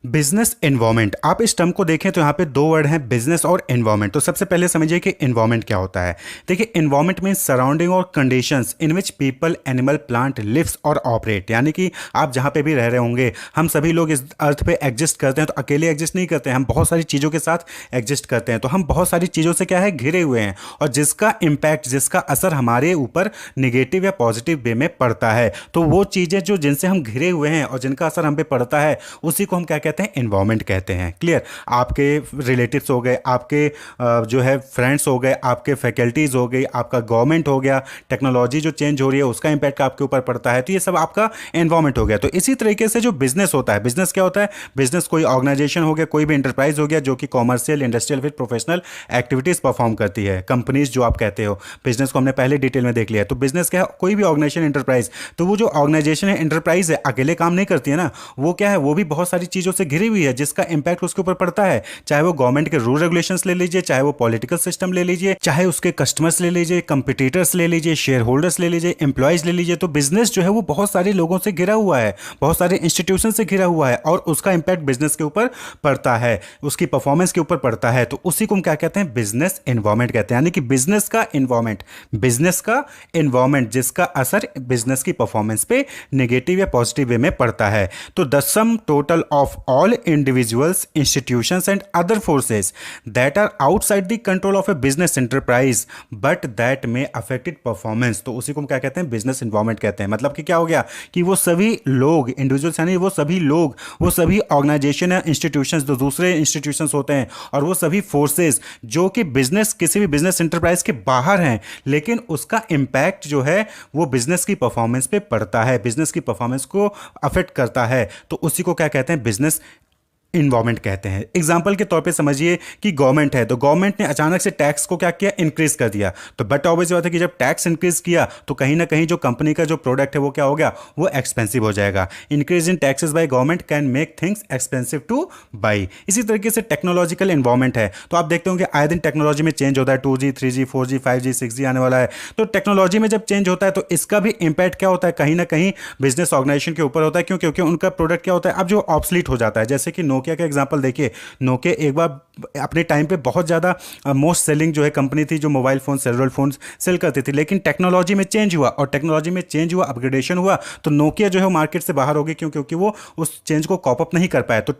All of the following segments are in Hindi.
बिजनेस एनवायरनमेंट, आप इस टर्म को देखें तो यहाँ पे दो वर्ड हैं, बिजनेस और एनवायरनमेंट। तो सबसे पहले समझिए कि एनवायरनमेंट क्या होता है। देखिए, एनवायरनमेंट मीन सराउंडिंग और conditions in which people, animal, plant lives और ऑपरेट। यानी कि आप जहाँ पे भी रह रहे होंगे, हम सभी लोग इस अर्थ पे एग्जिस्ट करते हैं, तो अकेले एग्जिस्ट नहीं करते हैं, हम बहुत सारी चीज़ों के साथ एग्जिस्ट करते हैं। तो हम बहुत सारी चीज़ों से क्या है, घिरे हुए हैं, और जिसका इम्पैक्ट, जिसका असर हमारे ऊपर निगेटिव या पॉजिटिव वे में पड़ता है। तो वो चीज़ें जो जिनसे हम घिरे हुए हैं और जिनका असर हम पे पड़ता है, उसी को हम क्या कहते हैं, एनवायरनमेंट कहते हैं। क्लियर। आपके रिलेटिव्स हो गए, आपके जो है फ्रेंड्स हो गए, आपके फैकल्टीज हो गई, आपका गवर्नमेंट हो गया, टेक्नोलॉजी जो चेंज हो रही है उसका इंपैक्ट आपके ऊपर पड़ता है, तो ये सब आपका एनवायरनमेंट हो गया। तो इसी तरीके से जो बिजनेस होता है, बिजनेस क्या होता है, बिजनेस कोई ऑर्गेनाइजेशन हो गया, कोई भी इंटरप्राइज हो गया जो कि commercial, industrial with professional activities perform करती है, कंपनीज जो आप कहते हो। बिजनेस को हमने पहले डिटेल में देख लिया है। तो बिजनेस क्या है, कोई भी ऑर्गेनाइजेशन, इंटरप्राइज। तो वो जो ऑर्गेनाइजेशन है, इंटरप्राइज है, अकेले काम नहीं करती है ना, वो क्या है, वो भी बहुत सारी चीजों से घिरी हुई है जिसका इंपैक्ट उसके ऊपर पड़ता है। चाहे वो गवर्नमेंट के रूल रेगुलेशंस ले लीजिए, चाहे वो पॉलिटिकल सिस्टम ले लीजिए, चाहे उसके कस्टमर्स ले लीजिए, कंपटीटर्स ले लीजिए, शेयर होल्डर्स ले लीजिए, एम्प्लॉयज ले लीजिए। तो बिजनेस जो है वो बहुत सारे लोगों से घिरा हुआ है, बहुत सारे इंस्टीट्यूशन से घिरा हुआ है, और उसका इंपैक्ट बिजनेस के ऊपर पड़ता है, उसकी परफॉर्मेंस के ऊपर पड़ता है। तो उसी को हम क्या कहते हैं, बिजनेस एनवायरनमेंट कहते हैं। यानी कि बिजनेस का एनवायरनमेंट, बिजनेस का एनवायरनमेंट जिसका असर बिजनेस की परफॉर्मेंस पे नेगेटिव या पॉजिटिव वे में पड़ता है। तो the sum total of all individuals, institutions and other forces that are outside the control of a business enterprise but that may affect its performance। तो उसी को हम क्या कहते हैं, बिजनेस एनवायरनमेंट कहते हैं। मतलब कि क्या हो गया कि वो सभी लोग, इंडिविजुअल्स यानी वो सभी लोग, वो सभी ऑर्गेनाइजेशन या इंस्टीट्यूशंस जो दूसरे इंस्टीट्यूशंस होते हैं, और वो सभी फोर्सेस जो कि बिजनेस, किसी भी बिजनेस एंटरप्राइज के बाहर हैं, लेकिन उसका इंपैक्ट जो है वो बिजनेस की परफॉर्मेंस पे पड़ता है, बिजनेस की परफॉर्मेंस को अफेक्ट करता है। तो उसी को क्या कहते हैं, बिजनेस इन्वायरमेंट कहते हैं। एग्जाम्पल के तौर पे समझिए कि गवर्नमेंट है, तो गवर्नमेंट ने अचानक से टैक्स को क्या किया, इंक्रीज कर दिया। तो बट ऑब्वियस बात है कि जब टैक्स इंक्रीज किया तो कहीं ना कहीं जो कंपनी का जो प्रोडक्ट है वो क्या हो गया, वो एक्सपेंसिव हो जाएगा। Increase in taxes by government can make things expensive two by. इसी तरीके से टेक्नोलॉजिकल इन्वायरमेंट है, तो आप देखते होंगे आए दिन टेक्नोलॉजी में चेंज होता है, 2G 3G 4G 5G 6G आने वाला है। तो टेक्नोलॉजी में जब चेंज होता है तो इसका भी इंपैक्ट क्या होता है, कहीं ना कहीं बिजनेस ऑर्गेनाइजेशन के ऊपर होता है। क्यों? क्योंकि उनका प्रोडक्ट क्या होता है, अब जो ऑब्सलीट हो जाता है। जैसे कि नोकिया का एग्जाम्पल देखिए, नोकिया एक बार अपने टाइम पे बहुत ज़्यादा मोस्ट सेलिंग जो है कंपनी थी, जो mobile phone, cellular phone cell करती थी। लेकिन टेक्नोलॉजी में चेंज हुआ, और टेक्नोलॉजी में चेंज हुआ, अपग्रेडेशन हुआ, तो नोकिया जो है मार्केट से बाहर हो गई। क्यों? क्योंकि वो उस चेंज को कॉप अप नहीं कर पाया। तो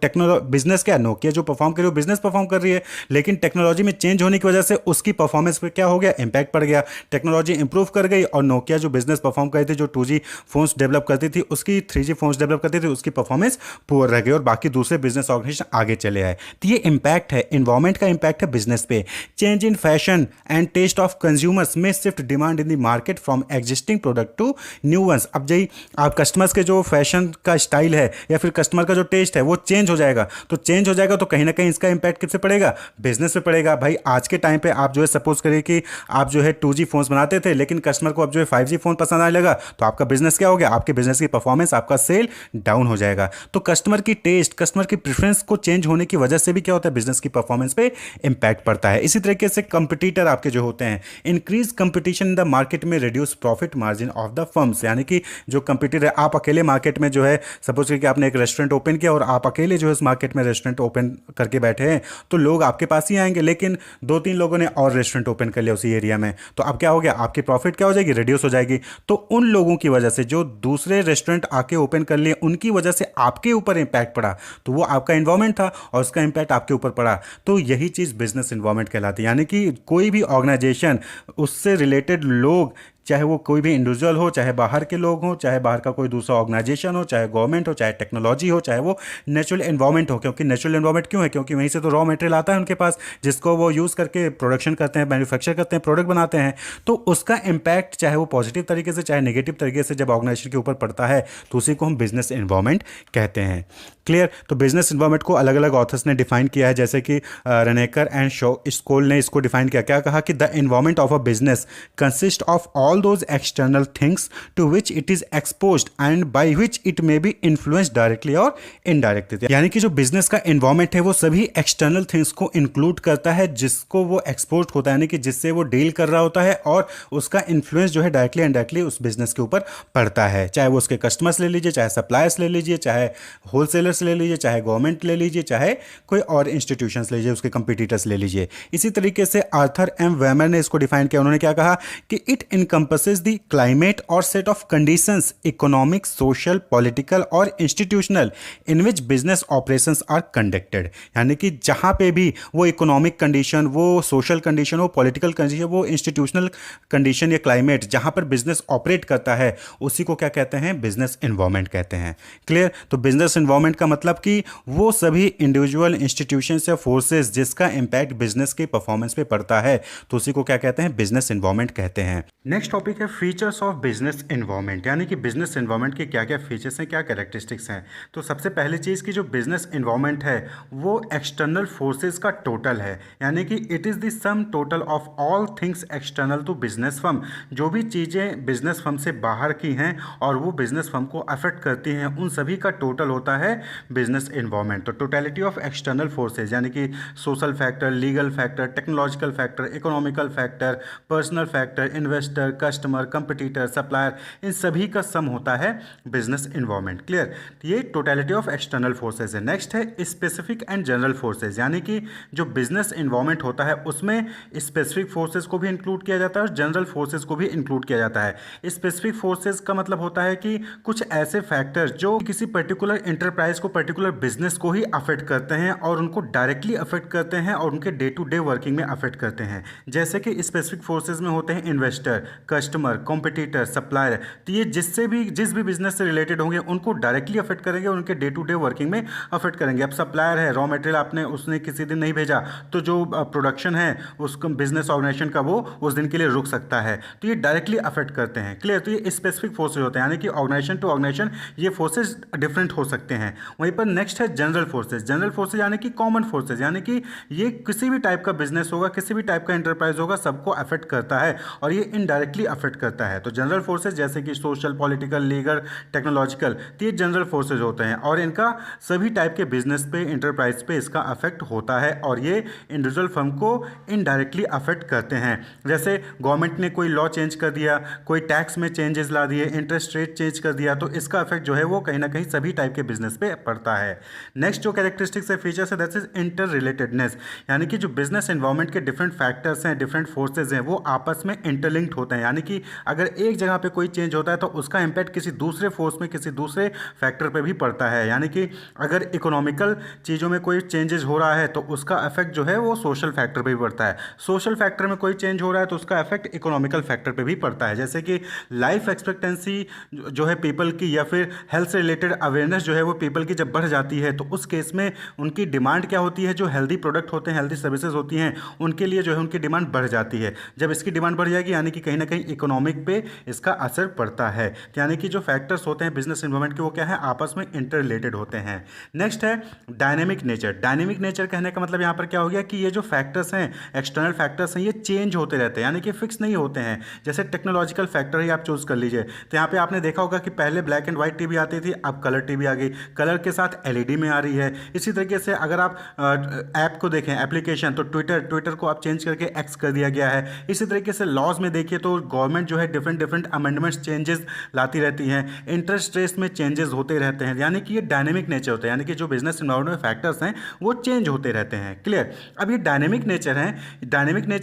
बिजनेस क्या है, नोकिया जो परफॉर्म कर रही है, बिजनेस परफॉर्म कर रही है, लेकिन टेक्नोलॉजी में चेंज होने की वजह से उसकी परफॉर्मेंस पर क्या हो गया, इंपैक्ट पड़ गया। टेक्नोलॉजी इंप्रूव कर गई, और नोकिया जो बिजनेस परफॉर्म कर रही थी, जो 2G फोन्स डेवलप करती थी, उसकी 3G फोन्स डेवलप करती थी, उसकी परफॉर्मेंस पुअर रह गई, और बाकी दूसरे बिजनेस ऑर्गेनाइजेशन आगे चले आए। तो ये इंपैक्ट है, एनवायरनमेंट का इंपैक्ट है बिजनेस पे। Change in fashion and taste of consumers में shift demand in the market from existing product to new ones. अब जही आप कस्टमर्स के जो फैशन का स्टाइल है या फिर कस्टमर का जो टेस्ट है वो चेंज हो जाएगा। तो चेंज हो जाएगा तो कहीं ना कहीं इसका इंपैक्ट किससे पड़ेगा, बिजनेस पे पड़ेगा। भाई आज के टाइम पे आप जो है सपोज करिए कि आप जो है 2G फोन्स बनाते थे, लेकिन कस्टमर को अब जो है 5G फोन पसंद आने लगा, तो आपका बिजनेस क्या हो गया, आपके बिजनेस की परफॉर्मेंस, आपका सेल डाउन हो जाएगा। तो कस्टमर की टेस्ट, कस्टमर की प्रेफरेंस को चेंज होने की वजह से भी क्या होता है, बिजनेस की परफॉर्मेंस पे इंपैक्ट पड़ता है। इसी तरीके से कंपटीटर आपके जो होते हैं, increase competition in the market में reduce profit margin of the firms. यानी कि जो कंपटीटर, आप अकेले मार्केट में जो है सपोज कि आपने एक रेस्टोरेंट ओपन किया और आप अकेले जो है उस मार्केट में रेस्टोरेंट ओपन करके बैठे हैं, तो लोग आपके पास ही आएंगे। लेकिन 2-3 लोगों ने और रेस्टोरेंट ओपन कर लिया उसी एरिया में, तो अब क्या हो गया, आपकी प्रॉफिट क्या हो जाएगी, रिड्यूस हो जाएगी। तो उन लोगों की वजह से जो दूसरे रेस्टोरेंट आके ओपन कर लिए, उनकी वजह से आपके ऊपर इंपैक्ट पड़ा, तो वो आपका एनवायरनमेंट था और उसका इंपैक्ट आपके ऊपर पड़ा। तो यही चीज़ बिजनेस एनवायरनमेंट कहलाती है। यानी कि कोई भी ऑर्गेनाइजेशन, उससे रिलेटेड लोग, चाहे वो कोई भी इंडिविजुअल हो, चाहे बाहर के लोग हों, चाहे बाहर का कोई दूसरा ऑर्गेनाइजेशन हो, चाहे गवर्नमेंट हो, चाहे टेक्नोलॉजी हो, चाहे वो नेचुरल एनवायरनमेंट हो। क्योंकि नेचुरल एनवायरनमेंट क्यों है, क्योंकि वहीं से तो रॉ मटेरियल आता है उनके पास, जिसको वो यूज़ करके प्रोडक्शन करते हैं, मैन्युफैक्चर करते हैं, प्रोडक्ट बनाते हैं। तो उसका इंपैक्ट चाहे वो पॉजिटिव तरीके से चाहे नेगेटिव तरीके से जब ऑर्गेनाइजेशन के ऊपर पड़ता है, तो उसी को हम बिजनेस एनवायरनमेंट कहते हैं। क्लियर। तो बिजनेस एनवायरनमेंट को अलग अलग ऑथर्स ने डिफाइन किया है, जैसे कि रनेकर एंड स्कोल ने इसको डिफाइन किया। क्या कहा कि the environment of a business consist of all all those external things to which it is exposed and by which it may be influenced directly or indirectly। यानी कि जो बिजनेस का एनवायरमेंट है वो सभी एक्सटर्नल थिंग्स को इंक्लूड करता है जिसको वो एक्सपोज होता है, यानी कि जिससे वो डील कर रहा होता है और उसका इन्फ्लुएंस जो है डायरेक्टली इनडायरेक्टली उस बिजनेस के ऊपर पड़ता है। चाहे वो उसके कस्टमर्स ले लीजिए, चाहे सप्लायर्स ले लीजिए, चाहे होलसेलर्स ले लीजिए, चाहे गवर्नमेंट ले लीजिए, चाहे कोई और इंस्टीट्यूशंस ले लीजिए, उसके कंपटीटर्स ले लीजिए। इसी तरीके से आर्थर एम वेमर ने इसको डिफाइन किया। उन्होंने क्या कहा कि इट इनकम्पसेस द क्लाइमेट और set of conditions economic, social, political और institutional in which business operations are conducted. यानी कि जहां पे भी वो इकोनॉमिक कंडीशन, वो सोशल कंडीशन, वो पॉलिटिकल कंडीशन, वो इंस्टीट्यूशनल कंडीशन या क्लाइमेट जहां पर बिजनेस ऑपरेट करता है उसी को क्या कहते हैं, बिजनेस एनवायरनमेंट कहते हैं। क्लियर? तो बिजनेस एनवायरनमेंट का मतलब कि वो सभी इंडिविजुअल इंस्टीट्यूशंस या फोर्सेस जिसका इंपैक्ट बिजनेस के परफॉर्मेंस पे पड़ता है तो उसी को क्या कहते हैं, बिजनेस एनवायरनमेंट कहते हैं। नेक्स्ट टॉपिक है फीचर्स ऑफ बिजनेस एनवायरनमेंट, यानी कि बिजनेस एनवायरनमेंट के क्या क्या फीचर्स हैं, क्या कैरेक्टरिस्टिक्स हैं। तो सबसे पहली चीज़ की जो बिजनेस एनवायरनमेंट है वो एक्सटर्नल फोर्सेस का टोटल है, यानी कि it is the sum total of all things external to business firm. जो भी चीज़ें बिजनेस फर्म से बाहर की हैं और वो बिजनेस फर्म को अफेक्ट करती हैं उन सभी का टोटल होता है बिजनेस एनवायरनमेंट। तो टोटलिटी ऑफ एक्सटर्नल फोर्सेज यानी कि social factor, legal factor, technological factor, economical factor, personal factor, investor, customer, competitor, supplier, इन सभी का सम होता है बिजनेस एनवायरनमेंट। क्लियर? ये टोटलिटी ऑफ एक्सटर्नल फोर्सेज है। नेक्स्ट है स्पेसिफिक एंड जनरल फोर्सेज, यानी कि जो बिजनेस एनवायरनमेंट होता है उसमें स्पेसिफिक फोर्सेज को भी इंक्लूड किया जाता है और जनरल फोर्सेज को भी इंक्लूड किया जाता है। स्पेसिफिक फोर्सेज का मतलब होता है कि कुछ ऐसे फैक्टर्स जो किसी पर्टिकुलर इंटरप्राइज को, पर्टिकुलर बिजनेस को ही अफेक्ट करते हैं और उनको डायरेक्टली अफेक्ट करते हैं और उनके डे टू डे वर्किंग में अफेक्ट करते हैं। जैसे कि स्पेसिफिक फोर्सेज में होते हैं इन्वेस्टर, कस्टमर, कॉम्पिटिटर, सप्लायर। तो ये जिस भी बिजनेस से रिलेटेड होंगे उनको डायरेक्टली अफेक्ट करेंगे, उनके डे टू डे वर्किंग में अफेक्ट करेंगे। अब सप्लायर है, रॉ मटेरियल आपने उसने किसी दिन नहीं भेजा तो जो प्रोडक्शन है उसको बिजनेस ऑर्गेनाइजेशन का वो उस दिन के लिए रुक सकता है, तो ये डायरेक्टली अफेक्ट करते हैं। क्लियर? तो ये स्पेसिफिक फोर्सेज होते हैं, यानी कि ऑर्गेनाइजेशन टू ऑर्गेनाइजेशन ये फोर्सेज डिफरेंट हो सकते हैं। वहीं पर नेक्स्ट है जनरल फोर्सेज। जनरल फोर्सेज यानी कि कॉमन फोर्सेज, यानी कि ये किसी भी टाइप का बिजनेस होगा, किसी भी टाइप का इंटरप्राइज होगा, सबको अफेक्ट करता है और ये इनडायरेक्टली अफेक्ट करता है। तो जनरल फोर्सेज जैसे कि सोशल, पॉलिटिकल, लीगल, टेक्नोलॉजिकल, तो ये जनरल फोर्सेज होते हैं और इनका सभी टाइप के बिजनेस पे, इंटरप्राइज पे इसका अफेक्ट होता है और ये इंडिविजुअल फर्म को इनडायरेक्टली अफेक्ट करते हैं। जैसे गवर्नमेंट ने कोई लॉ चेंज कर दिया, कोई टैक्स में चेंजेस ला दिए, इंटरेस्ट रेट चेंज कर दिया, तो इसका इफेक्ट जो है वो कहीं ना कहीं सभी टाइप के बिजनेस पे पड़ता है। नेक्स्ट जो कैरेक्टरिस्टिक्स है, फीचर्स है, दैट इज इंटर रिलेटेडनेस, यानी कि जो बिजनेस एनवायरनमेंट के डिफरेंट फैक्टर्स हैं, डिफरेंट फोर्सेज हैं, वो आपस में इंटरलिंक्ड होते हैं। यानी कि अगर एक जगह पे कोई चेंज होता है तो उसका इंपैक्ट किसी दूसरे फोर्स में, किसी दूसरे फैक्टर पे भी पड़ता है। यानी कि अगर इकोनॉमिकल चीज़ों में कोई चेंजेस हो रहा है तो उसका इफेक्ट जो है वो सोशल फैक्टर पे भी पड़ता है। सोशल फैक्टर में कोई चेंज हो रहा है तो उसका इफेक्ट इकोनॉमिकल फैक्टर पे भी पड़ता है। जैसे कि लाइफ एक्सपेक्टेंसी जो है पीपल की, या फिर हेल्थ से रिलेटेड अवेयरनेस जो है वो पीपल की जब बढ़ जाती है तो उस केस में उनकी डिमांड क्या होती है, जो हेल्दी प्रोडक्ट होते हैं, हेल्दी सर्विसेज होती हैं, उनके लिए जो है उनकी डिमांड बढ़ जाती है। जब इसकी डिमांड बढ़ जाएगी यानी कि कहीं ना कहीं इकोनॉमिक पे इसका असर पड़ता है। यानी कि जो फैक्टर्स होते हैं बिजनेस एनवायरनमेंट के वो क्या है, आपस में इंटर रिलेटेड होते हैं। नेक्स्ट है डायनेमिक नेचर। डायनेमिक नेचर कहने का मतलब यहाँ पर क्या हो गया कि ये जो फैक्टर्स हैं, एक्सटर्नल फैक्टर्स हैं, ये चेंज होते रहते हैं, यानी कि फिक्स नहीं होते हैं। जैसे टेक्नोलॉजिकल फैक्टर ही आप चूज कर लीजिए, तो यहाँ पे आपने देखा होगा कि पहले ब्लैक एंड व्हाइट टीवी आती थी, अब कलर टीवी आ गई, कलर के साथ एलईडी में आ रही है। इसी तरीके से अगर आप ऐप को देखें, एप्लीकेशन, तो ट्विटर को आप चेंज करके एक्स कर दिया गया है। इसी तरीके से लॉज में देखिए तो गवर्नमेंट जो है डिफरेंट अमेंडमेंट्स, चेंजेस लाती रहती हैं। इंटरेस्ट रेट्स में चेंजेस होते रहते हैं, यानी कि ये डायनेमिक नेचर होता है, यानी कि जो बिजनेस एनवायरनमेंट में फैक्टर्स हैं वो चेंज होते रहते हैं। क्लियर? अब ये डायनेमिक नेचर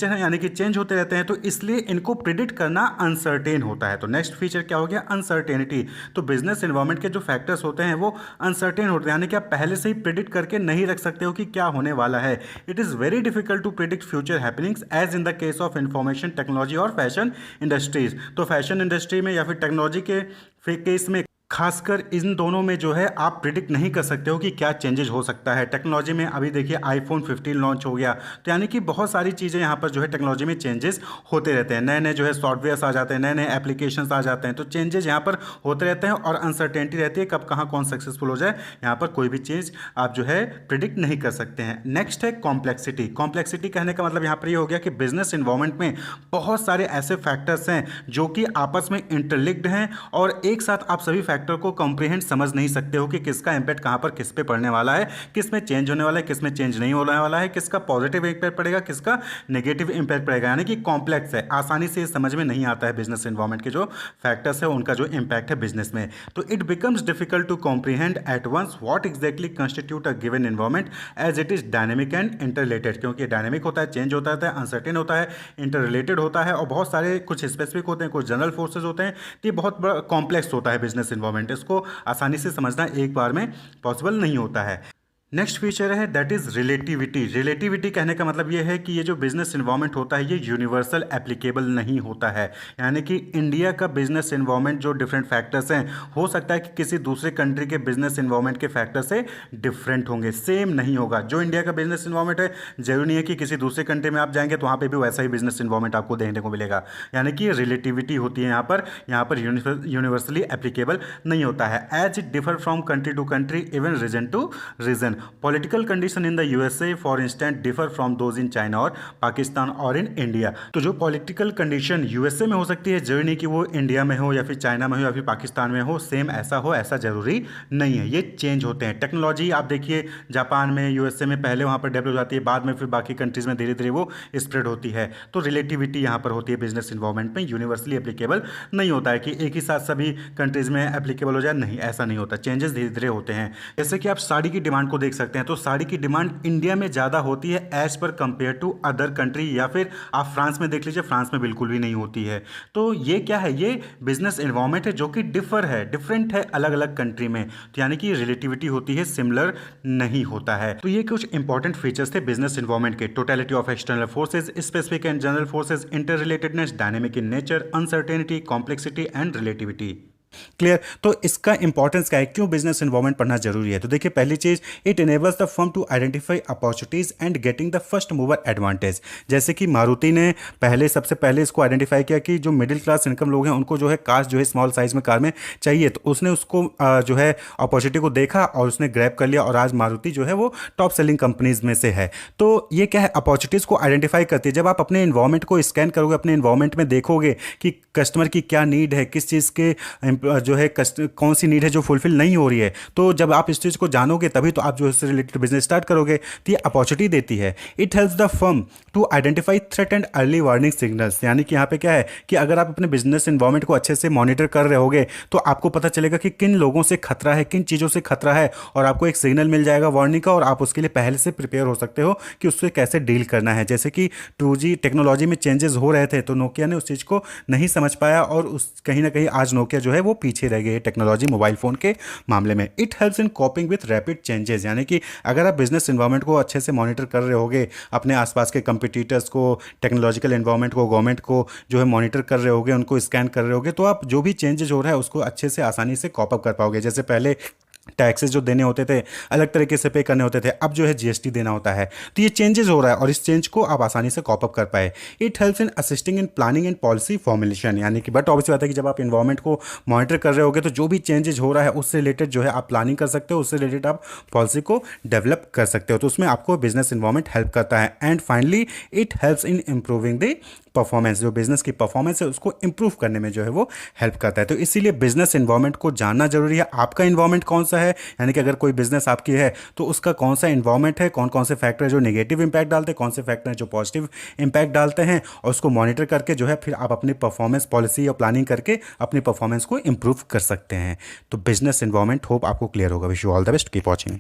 है यानी कि चेंज होते रहते हैं, तो इसलिए इनको प्रिडिक्ट करना अनसर्टेन होता है। तो नेक्स्ट फीचर क्या हो गया, अनसर्टेनिटी। तो बिजनेस एनवायरनमेंट के जो फैक्टर्स होते हैं वो अनसर्टेन होते हैं, यानी कि आप पहले से ही प्रिडिक्ट करके नहीं रख सकते हो कि क्या होने वाला है। It is very difficult to predict future happenings as in the case of information technology और फैशन इंडस्ट्रीज। तो फैशन इंडस्ट्री में या फिर टेक्नोलॉजी के केस में खासकर इन दोनों में जो है आप प्रिडिक्ट नहीं कर सकते हो कि क्या चेंजेस हो सकता है। टेक्नोलॉजी में अभी देखिए आईफोन 15 लॉन्च हो गया, तो यानी कि बहुत सारी चीज़ें यहाँ पर जो है टेक्नोलॉजी में चेंजेस होते रहते हैं, नए नए जो है सॉफ्टवेयर्स आ जाते हैं, नए नए एप्लीकेशंस आ जाते हैं, तो चेंजेस यहाँ पर होते रहते हैं और अनसर्टेनिटी रहती है कब कहाँ कौन सक्सेसफुल हो जाए, यहाँ पर कोई भी चीज़ आप जो है प्रिडिक्ट नहीं कर सकते हैं। नेक्स्ट है कॉम्प्लेक्सिटी। कॉम्प्लेक्सिटी कहने का मतलब यहाँ पर ये हो गया कि बिजनेस इन्वायरमेंट में बहुत सारे ऐसे फैक्टर्स हैं जो कि आपस में इंटरलिंक्ड हैं और एक साथ आप सभी फैक्टर को कॉम्प्रिहेंड समझ नहीं सकते हो कि किसका इंपैक्ट कहाँ पर किस पे पड़ने वाला है, किस में चेंज होने वाला है, किस में चेंज नहीं होने वाला है, किसका पॉजिटिव इंपैक्ट पड़ेगा, किसका नेगेटिव इंपैक्ट पड़ेगा, यानी कि कॉम्प्लेक्स है, आसानी से समझ में नहीं आता है बिजनेस एनवायरनमेंट के जो फैक्टर्स है उनका जो इंपैक्ट है बिजनेस में। तो it becomes difficult to comprehend at once what exactly constitute a given environment as it is dynamic and interrelated, क्योंकि डायनेमिक होता है, चेंज होता है, अनसर्टेन होता है, इंटररिलेटेड होता है और बहुत सारे कुछ स्पेसिफिक होते हैं, कुछ जनरल फोर्सेज होते हैं, तो ये बहुत बड़ा कॉम्प्लेक्स होता है बिजनेस एनवायरनमेंट, इसको आसानी से समझना एक बार में पॉसिबल नहीं होता है। नेक्स्ट फीचर है दैट इज रिलेटिविटी। रिलेटिविटी कहने का मतलब ये है कि ये जो बिजनेस एनवायरनमेंट होता है ये यूनिवर्सल एप्लीकेबल नहीं होता है, यानी कि इंडिया का बिजनेस एनवायरनमेंट जो डिफरेंट फैक्टर्स हैं हो सकता है कि किसी दूसरे कंट्री के बिजनेस एनवायरनमेंट के फैक्टर से डिफरेंट होंगे, सेम नहीं होगा। जो इंडिया का बिजनेस एनवायरनमेंट है जरूरी नहीं है कि किसी दूसरे कंट्री में आप जाएंगे तो वहाँ पर भी वैसा ही बिजनेस एनवायरनमेंट आपको देखने को मिलेगा, यानी कि रिलेटिविटी होती है यहाँ पर यूनिवर्सली एप्लीकेबल नहीं होता है। As it differ from country to country even region to region. Political condition in the USA for instance differ from those in China और पाकिस्तान और इन इंडिया। तो जो पॉलिटिकल कंडीशन यूएसए में हो सकती है जरूरी नहीं कि वो इंडिया में हो या फिर चाइना में हो या फिर पाकिस्तान में हो, सेम ऐसा हो, ऐसा जरूरी नहीं है, ये चेंज होते हैं। टेक्नोलॉजी आप देखिए जापान में यूएसए में पहले वहाँ पर डेवलप हो जाती है, बाद में फिर बाकी कंट्रीज में धीरे धीरे वो स्प्रेड होती है। तो रिलेटिविटी यहाँ पर होती है बिजनेस इन्वायरमेंट में, यूनिवर्सली एप्लीकेबल नहीं होता है कि एक ही साथ सभी कंट्रीज में एप्लीकेबल हो जाए, नहीं ऐसा नहीं होता, चेंजेस धीरे धीरे होते हैं। जैसे कि आप साड़ी की डिमांड को देख सकते हैं, तो साड़ी की डिमांड इंडिया में ज़्यादा होती है as per compare to other country, या फिर आप फ्रांस में देख लीजिए, फ्रांस में बिल्कुल भी नहीं होती है। तो ये क्या है, ये बिजनेस एनवायरनमेंट है जो कि डिफरेंट है अलग अलग कंट्री में, तो यानी कि रिलेटिविटी होती है, सिमिलर नहीं होता है। तो ये कुछ इंपॉर्टेंट फीचर्स थे बिजनेस एनवायरनमेंट के। Totality of external forces, specific and general forces, inter relatedness, dynamic in nature, uncertainty, complexity and relativity. Clear. तो इसका इंपॉर्टेंस क्या है, क्यों बिजनेस एनवायरनमेंट पढ़ना जरूरी है? तो देखिए पहली चीज, it enables the firm to identify opportunities and getting the first mover advantage. जैसे कि मारुति ने सबसे पहले इसको आइडेंटिफाई किया कि जो मिडिल क्लास इनकम लोग हैं उनको जो है कार जो है स्मॉल साइज में कार में चाहिए, तो उसने उसको जो है अपॉर्चुनिटी को देखा और उसने ग्रैब कर लिया और आज मारुति जो है वो टॉप सेलिंग कंपनीज में से है। तो ये क्या है, अपॉर्चुनिटीज को आइडेंटिफाई करती है। जब आप अपने इन्वायरमेंट को स्कैन करोगे, अपने इन्वायरमेंट में देखोगे कि कस्टमर की क्या नीड है, किस चीज़ के जो है कौन सी नीड है जो फुलफिल नहीं हो रही है, तो जब आप इस चीज़ को जानोगे तभी तो आप जो इससे रिलेटेड बिजनेस स्टार्ट करोगे। तो ये अपॉर्चुनिटी देती है। It helps the firm to identify threat and early warning signals, यानी कि यहाँ पे क्या है कि अगर आप अपने बिजनेस एनवायरनमेंट को अच्छे से मॉनिटर कर रहे होगे तो आपको पता चलेगा कि किन लोगों से खतरा है, किन चीज़ों से खतरा है, और आपको एक सिग्नल मिल जाएगा वार्निंग का और आप उसके लिए पहले से प्रिपेयर हो सकते हो कि उससे कैसे डील करना है। जैसे कि 2G टेक्नोलॉजी में चेंजेस हो रहे थे तो नोकिया ने उस चीज़ को नहीं समझ पाया और उस कहीं ना कहीं आज नोकिया जो है वो पीछे रह गई है टेक्नोलॉजी मोबाइल फोन के मामले में। It helps in कॉपिंग with rapid changes, यानी कि अगर आप बिजनेस एनवायरनमेंट को अच्छे से मॉनिटर कर रहे होगे, अपने आसपास के कंपटीटर्स को, टेक्नोलॉजिकल एनवायरनमेंट को, गवर्नमेंट को जो है मॉनिटर कर रहे होगे, उनको स्कैन कर रहे होगे, तो आप जो भी चेंजेस हो रहा है उसको अच्छे से आसानी से कॉप अप कर पाओगे। जैसे पहले टैक्सेस जो देने होते थे अलग तरीके से पे करने होते थे, अब जो है जीएसटी देना होता है। तो ये चेंजेस हो रहा है और इस चेंज को आप आसानी से कॉप अप कर पाए। It helps in assisting in planning and policy formulation, यानी कि बट ऑब्वियसली बात है कि जब आप इन्वायरमेंट को मॉनिटर कर रहे होगे तो जो भी चेंजेस हो रहा है उससे रिलेटेड जो है आप प्लानिंग कर सकते हो, उससे रिलेटेड आप पॉलिसी को डेवलप कर सकते हो, तो उसमें आपको बिजनेस इन्वायरमेंट हेल्प करता है। And finally it helps in improving the performance, जो बिजनेस की परफॉर्मेंस है उसको इंप्रूव करने में जो है वो हेल्प करता है। तो इसीलिए बिजनेस एनवायरनमेंट को जानना जरूरी है। आपका एनवायरनमेंट कौन सा है, यानी कि अगर कोई बिजनेस आपकी है तो उसका कौन सा एनवायरनमेंट है, कौन कौन से फैक्टर है जो नेगेटिव इंपैक्ट डालते हैं, कौन से फैक्टर हैं जो पॉजिटिव इंपैक्ट डालते हैं, और उसको मॉनिटर करके जो है फिर आप अपनी परफॉर्मेंस पॉलिसी और प्लानिंग करके अपनी परफॉर्मेंस को इंप्रूव कर सकते हैं। तो बिजनेस एनवायरनमेंट होप आपको क्लियर होगा। Wish you all the best, keep watching.